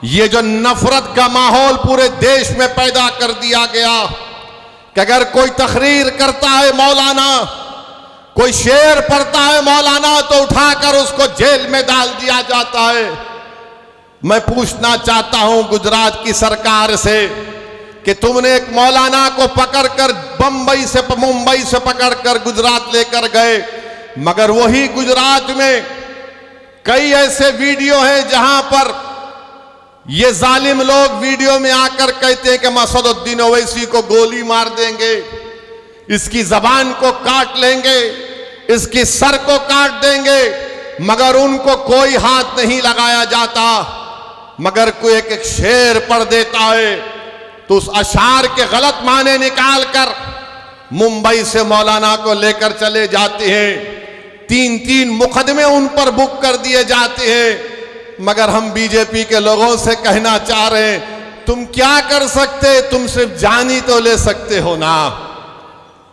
ये जो नफरत का माहौल पूरे देश में पैदा कर दिया गया कि अगर कोई तकरीर करता है मौलाना, कोई शेर पढ़ता है मौलाना, तो उठाकर उसको जेल में डाल दिया जाता है। मैं पूछना चाहता हूं गुजरात की सरकार से कि तुमने एक मौलाना को पकड़कर मुंबई से पकड़कर गुजरात लेकर गए, मगर वही गुजरात में कई ऐसे वीडियो हैं जहां पर ये जालिम लोग वीडियो में आकर कहते हैं कि मसदुद्दीन ओवैसी को गोली मार देंगे, इसकी जबान को काट लेंगे, इसकी सर को काट देंगे, मगर उनको कोई हाथ नहीं लगाया जाता। मगर कोई एक शेर पढ़ देता है तो उस अशार के गलत माने निकालकर मुंबई से मौलाना को लेकर चले जाते हैं। 3-3 मुकदमे उन पर बुक कर दिए जाते हैं। मगर हम बीजेपी के लोगों से कहना चाह रहे हैं, तुम क्या कर सकते? तुम सिर्फ जानी तो ले सकते हो ना,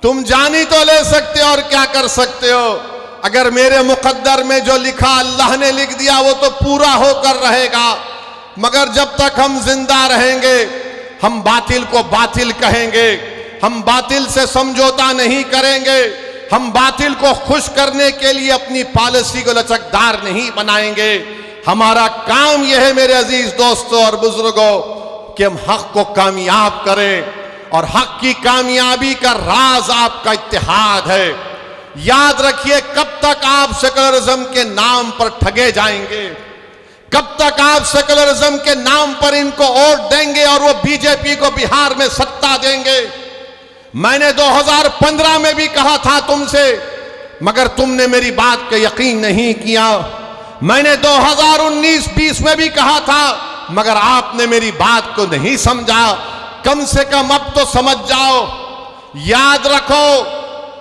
तुम जानी तो ले सकते हो और क्या कर सकते हो? अगर मेरे मुकद्दर में जो लिखा अल्लाह ने लिख दिया वो तो पूरा होकर रहेगा, मगर जब तक हम जिंदा रहेंगे हम बातिल को बातिल कहेंगे, हम बातिल से समझौता नहीं करेंगे, हम बातिल को खुश करने के लिए अपनी पॉलिसी को लचकदार नहीं बनाएंगे। हमारा काम यह है मेरे अजीज दोस्तों और बुजुर्गों कि हम हक को कामयाब करें और हक की कामयाबी का राज आपका इत्तेहाद है। याद रखिए, कब तक आप सेकुलरिज्म के नाम पर ठगे जाएंगे? कब तक आप सेकुलरिज्म के नाम पर इनको वोट देंगे और वो बीजेपी को बिहार में सत्ता देंगे? मैंने 2015 में भी कहा था तुमसे, मगर तुमने मेरी बात का यकीन नहीं किया। मैंने 2019-20 में भी कहा था, मगर आपने मेरी बात को नहीं समझा। कम से कम अब तो समझ जाओ। याद रखो,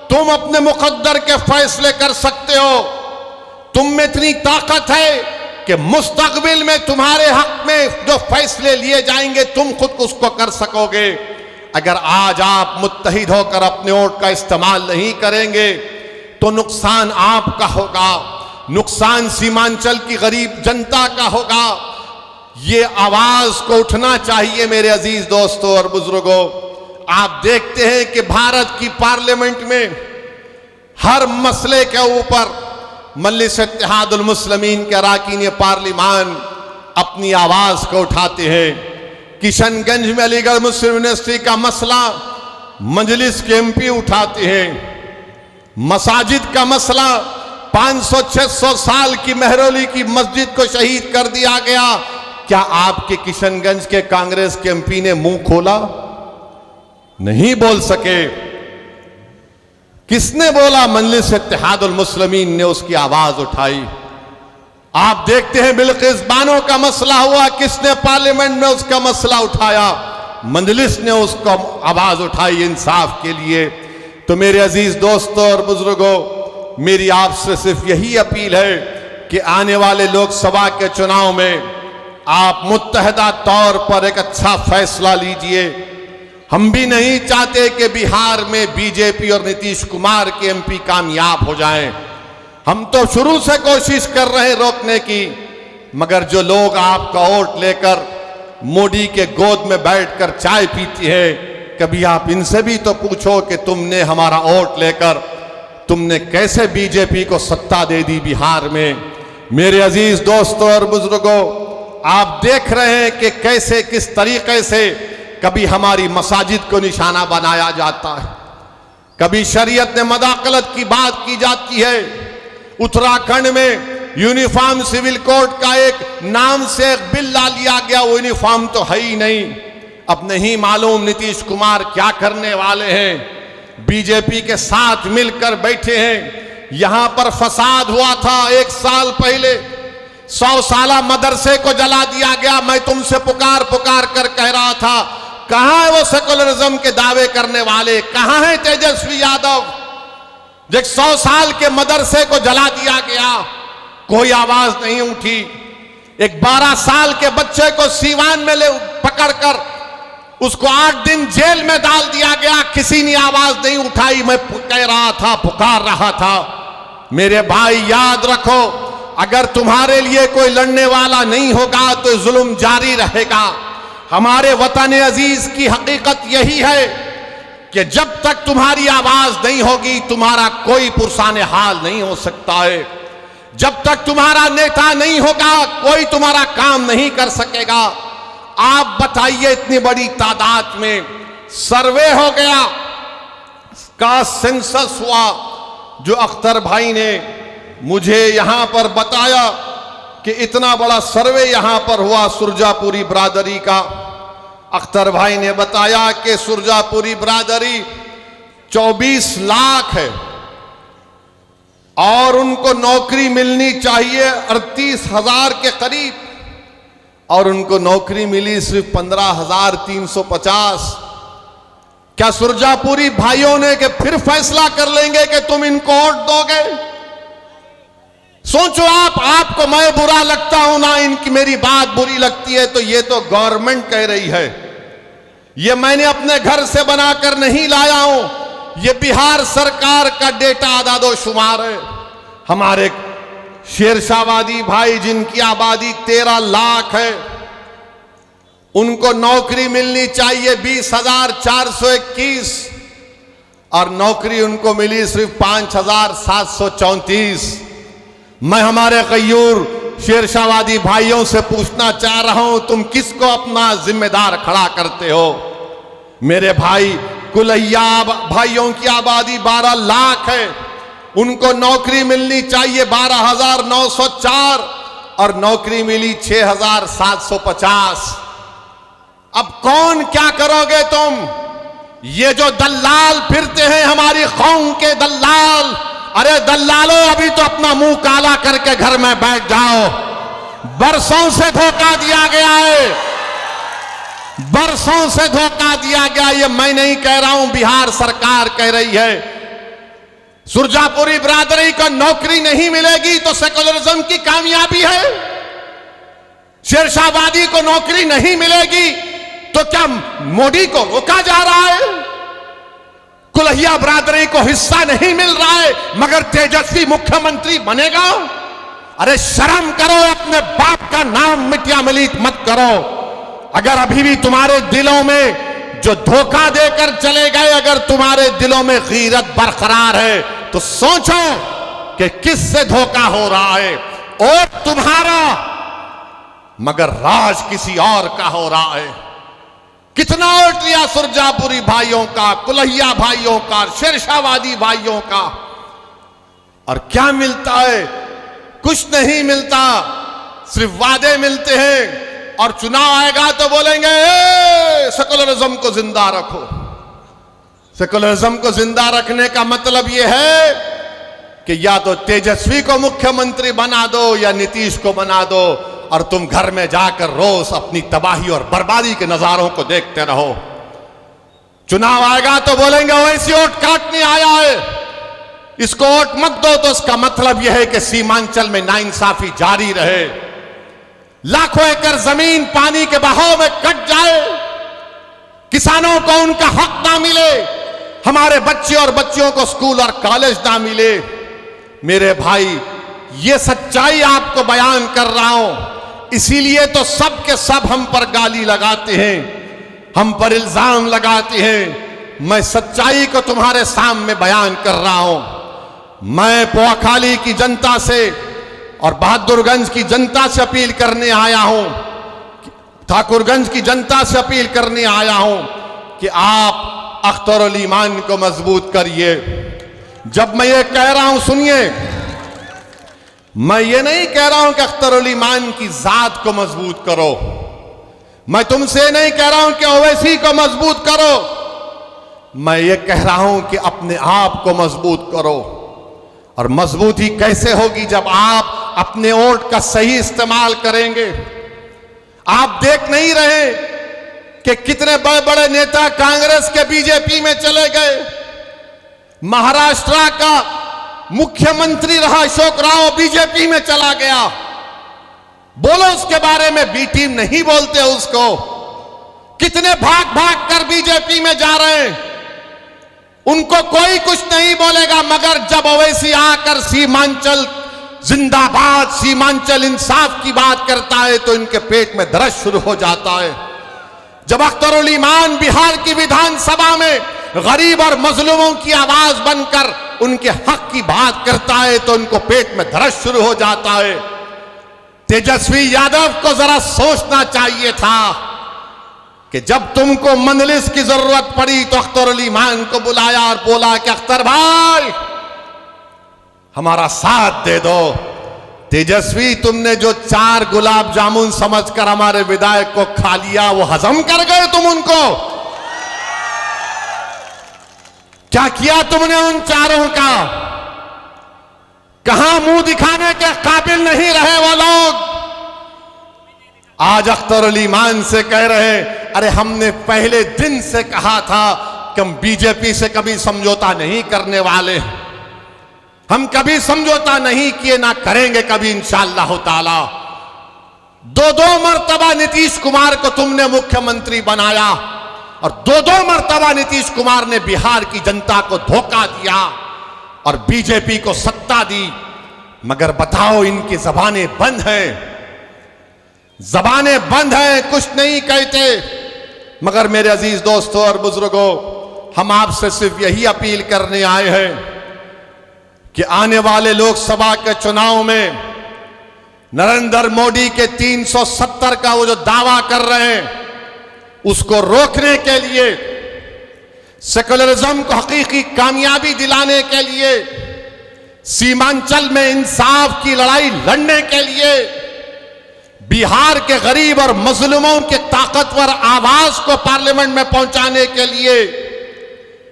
तुम अपने मुकद्दर के फैसले कर सकते हो। तुम में इतनी ताकत है कि मुस्तकबिल में तुम्हारे हक में जो फैसले लिए जाएंगे तुम खुद उसको कर सकोगे। अगर आज आप मुत्तहिद होकर अपने वोट का इस्तेमाल नहीं करेंगे तो नुकसान आपका होगा, नुकसान सीमांचल की गरीब जनता का होगा। ये आवाज को उठना चाहिए मेरे अजीज दोस्तों और बुजुर्गों। आप देखते हैं कि भारत की पार्लियामेंट में हर मसले के ऊपर मजलिस इत्तेहादुल मुस्लिमीन के अरकान पार्लिमान अपनी आवाज को उठाते हैं। किशनगंज में अलीगढ़ मुस्लिम यूनिवर्सिटी का मसला मजलिस के एमपी उठाते हैं। मसाजिद का मसला 500-600 साल की मेहरौली की मस्जिद को शहीद कर दिया गया। क्या आपके किशनगंज के कांग्रेस के एमपी ने मुंह खोला? नहीं बोल सके। किसने बोला? मजलिस इत्तेहादुल मुस्लिमीन ने उसकी आवाज उठाई। आप देखते हैं बिल्किस बानो का मसला हुआ, किसने पार्लियामेंट में उसका मसला उठाया? मजलिस ने उसको आवाज उठाई इंसाफ के लिए। तो मेरे अजीज दोस्तों और बुजुर्गों, मेरी आपसे सिर्फ यही अपील है कि आने वाले लोकसभा के चुनाव में आप मुत्तहदा तौर पर एक अच्छा फैसला लीजिए। हम भी नहीं चाहते कि बिहार में बीजेपी और नीतीश कुमार के एमपी कामयाब हो जाएं। हम तो शुरू से कोशिश कर रहे हैं रोकने की, मगर जो लोग आपका वोट लेकर मोदी के गोद में बैठकर चाय पीती है, कभी आप इनसे भी तो पूछो कि तुमने हमारा वोट लेकर तुमने कैसे बीजेपी को सत्ता दे दी बिहार में। मेरे अजीज दोस्तों और बुजुर्गों, आप देख रहे हैं कि कैसे किस तरीके से कभी हमारी मसाजिद को निशाना बनाया जाता है, कभी शरीयत ने मदाखलत की बात की जाती है। उत्तराखंड में यूनिफॉर्म सिविल कोड का एक नाम से एक बिल ला लिया गया, वो यूनिफॉर्म तो है ही नहीं। अब नहीं मालूम नीतीश कुमार क्या करने वाले हैं। बीजेपी के साथ मिलकर बैठे हैं। यहां पर फसाद हुआ था 1 साल पहले, 100 साला मदरसे को जला दिया गया। मैं तुमसे पुकार कर कह रहा था, कहां है वो सेकुलरिज्म के दावे करने वाले? कहां है तेजस्वी यादव? जब 100 साल के मदरसे को जला दिया गया, कोई आवाज नहीं उठी। एक 12 साल के बच्चे को सीवान में पकड़कर उसको 8 दिन जेल में डाल दिया गया, किसी ने आवाज नहीं उठाई। मैं कह रहा था, पुकार रहा था। मेरे भाई याद रखो, अगर तुम्हारे लिए कोई लड़ने वाला नहीं होगा तो जुल्म जारी रहेगा। हमारे वतन अजीज की हकीकत यही है कि जब तक तुम्हारी आवाज नहीं होगी तुम्हारा कोई पुरसाने हाल नहीं हो सकता है। जब तक तुम्हारा नेता नहीं होगा कोई तुम्हारा काम नहीं कर सकेगा। आप बताइए, इतनी बड़ी तादाद में सर्वे हो गया, का सेंसस हुआ, जो अख्तर भाई ने मुझे यहां पर बताया कि इतना बड़ा सर्वे यहां पर हुआ सुरजापुरी बिरादरी का। अख्तर भाई ने बताया कि सुरजापुरी बिरादरी 24 लाख है और उनको नौकरी मिलनी चाहिए 38,000 के करीब, और उनको नौकरी मिली सिर्फ 15,350। क्या सुरजापुरी भाइयों ने कि फिर फैसला कर लेंगे कि तुम इनको वोट दोगे? सोचो आपको मैं बुरा लगता हूं ना इनकी मेरी बात बुरी लगती है, तो ये तो गवर्नमेंट कह रही है, ये मैंने अपने घर से बनाकर नहीं लाया हूं, ये बिहार सरकार का डेटा आदादोशुमार है। हमारे शेरशाहवादी भाई जिनकी आबादी 13 लाख है, उनको नौकरी मिलनी चाहिए 20,421 और नौकरी उनको मिली सिर्फ 5,734। मैं हमारे गयूर शेरशाहवादी भाइयों से पूछना चाह रहा हूं, तुम किसको अपना जिम्मेदार खड़ा करते हो? मेरे भाई कुलैया भाइयों की आबादी 12 लाख है, उनको नौकरी मिलनी चाहिए 12,904 और नौकरी मिली 6,750। अब कौन क्या करोगे तुम? ये जो दल्लाल फिरते हैं हमारी कौम के दल्लाल, अरे दल्लालों अभी तो अपना मुंह काला करके घर में बैठ जाओ। बरसों से धोखा दिया गया है, बरसों से धोखा दिया गया। ये मैं नहीं कह रहा हूं, बिहार सरकार कह रही है। सुरजापुरी बिरादरी को नौकरी नहीं मिलेगी तो सेकुलरिज्म की कामयाबी है। शेरशाहवादी को नौकरी नहीं मिलेगी तो क्या मोदी को रोका जा रहा है? कुलैया बिरादरी को हिस्सा नहीं मिल रहा है मगर तेजस्वी मुख्यमंत्री बनेगा? अरे शर्म करो, अपने बाप का नाम मिटिया मिलीत मत करो। अगर अभी भी तुम्हारे दिलों में जो धोखा देकर चले गए, अगर तुम्हारे दिलों में गीरत बरकरार है तो सोचो कि किससे धोखा हो रहा है। और तुम्हारा मगर राज किसी और का हो रहा है। कितना वोट लिया सुरजापुरी भाइयों का, कुलैया भाइयों का, शेरशाहवादी भाइयों का, और क्या मिलता है? कुछ नहीं मिलता, सिर्फ वादे मिलते हैं। और चुनाव आएगा तो बोलेंगे सेकुलरिज्म को जिंदा रखो। सेकुलरिज्म को जिंदा रखने का मतलब यह है कि या तो तेजस्वी को मुख्यमंत्री बना दो या नीतीश को बना दो और तुम घर में जाकर रोज अपनी तबाही और बर्बादी के नजारों को देखते रहो। चुनाव आएगा तो बोलेंगे वैसी वोट काटने आया है, इसको वोट मत दो। तो इसका मतलब यह है कि सीमांचल में नाइंसाफी जारी रहे, लाखों एकड़ जमीन पानी के बहाव में कट जाए, किसानों को उनका हक ना मिले, हमारे बच्चे और बच्चियों को स्कूल और कॉलेज ना मिले। मेरे भाई, ये सच्चाई आपको बयान कर रहा हूं, इसीलिए तो सब के सब हम पर गाली लगाते हैं, हम पर इल्जाम लगाते हैं। मैं सच्चाई को तुम्हारे सामने बयान कर रहा हूं। मैं पोआखाली की जनता से और बहादुरगंज की जनता से अपील करने आया हूं, ठाकुरगंज की जनता से अपील करने आया हूं कि आप अख्तरुल ईमान को मजबूत करिए। जब मैं ये कह रहा हूं, सुनिए, मैं ये नहीं कह रहा हूं कि अख्तरुल ईमान की जात को मजबूत करो, मैं तुमसे नहीं कह रहा हूं कि ओवैसी को मजबूत करो, मैं ये कह रहा हूं कि अपने आप को मजबूत करो। और मजबूती कैसे होगी? जब आप अपने वोट का सही इस्तेमाल करेंगे। आप देख नहीं रहे कि कितने बड़े बड़े नेता कांग्रेस के बीजेपी में चले गए। महाराष्ट्र का मुख्यमंत्री रहा अशोक राव बीजेपी में चला गया। बोलो उसके बारे में, बी टीम नहीं बोलते उसको। कितने भाग भाग कर बीजेपी में जा रहे हैं, उनको कोई कुछ नहीं बोलेगा। मगर जब ओवैसी आकर सीमांचल जिंदाबाद सीमांचल इंसाफ की बात करता है तो इनके पेट में दर्द शुरू हो जाता है। जब अख्तरुल ईमान बिहार की विधानसभा में गरीब और मजलूमों की आवाज बनकर उनके हक की बात करता है तो उनको पेट में दर्द शुरू हो जाता है। तेजस्वी यादव को जरा सोचना चाहिए था कि जब तुमको मंजलिस की जरूरत पड़ी तो अख्तरुल ईमान को बुलाया और बोला कि अख्तर भाई हमारा साथ दे दो। तेजस्वी तुमने जो 4 गुलाब जामुन समझकर हमारे विधायक को खा लिया वो हजम कर गए तुम उनको? क्या किया तुमने उन 4 का? कहां मुंह दिखाने के काबिल नहीं रहे वो लोग? आज अख्तरुल ईमान से कह रहे अरे हमने पहले दिन से कहा था कि हम बीजेपी से कभी समझौता नहीं करने वाले, हम कभी समझौता नहीं किए, ना करेंगे कभी इंशाअल्लाह ताला। 2 मर्तबा नीतीश कुमार को तुमने मुख्यमंत्री बनाया और 2 मर्तबा नीतीश कुमार ने बिहार की जनता को धोखा दिया और बीजेपी को सत्ता दी। मगर बताओ इनकी जबानें बंद हैं, जबानें बंद हैं, कुछ नहीं कहते। मगर मेरे अजीज दोस्तों और बुजुर्गों, हम आपसे सिर्फ यही अपील करने आए हैं कि आने वाले लोकसभा के चुनाव में नरेंद्र मोदी के 370 का वो जो दावा कर रहे हैं उसको रोकने के लिए, सेकुलरिज्म को हकीकी कामयाबी दिलाने के लिए, सीमांचल में इंसाफ की लड़ाई लड़ने के लिए, बिहार के गरीब और मजलूमों के ताकतवर आवाज को पार्लियामेंट में पहुंचाने के लिए,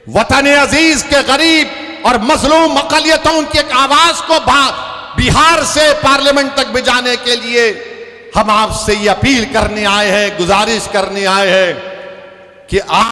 वतन अजीज के गरीब और मजलूम अकलियतों की एक आवाज को बिहार से पार्लियामेंट तक भिजाने के लिए हम आपसे ये अपील करने आए हैं, गुजारिश करने आए हैं कि आप